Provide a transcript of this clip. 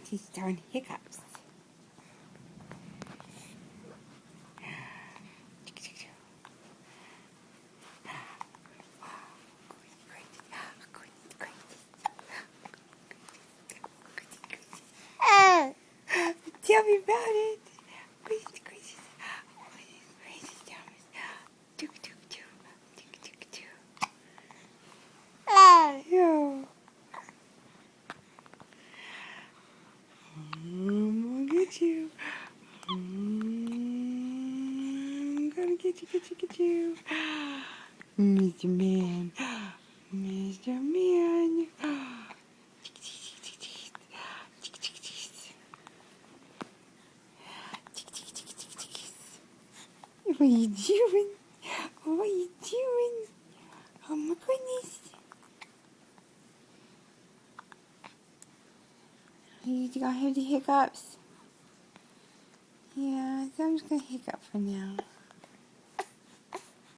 He's throwing hiccups. Tell me about it. Crazy. Look at you. I'm gonna get you. Mr. Man. Mr. Man. What are you doing? What are you doing? Oh my goodness. You gonna have the hiccups? Yeah, so I'm just gonna hiccup for now.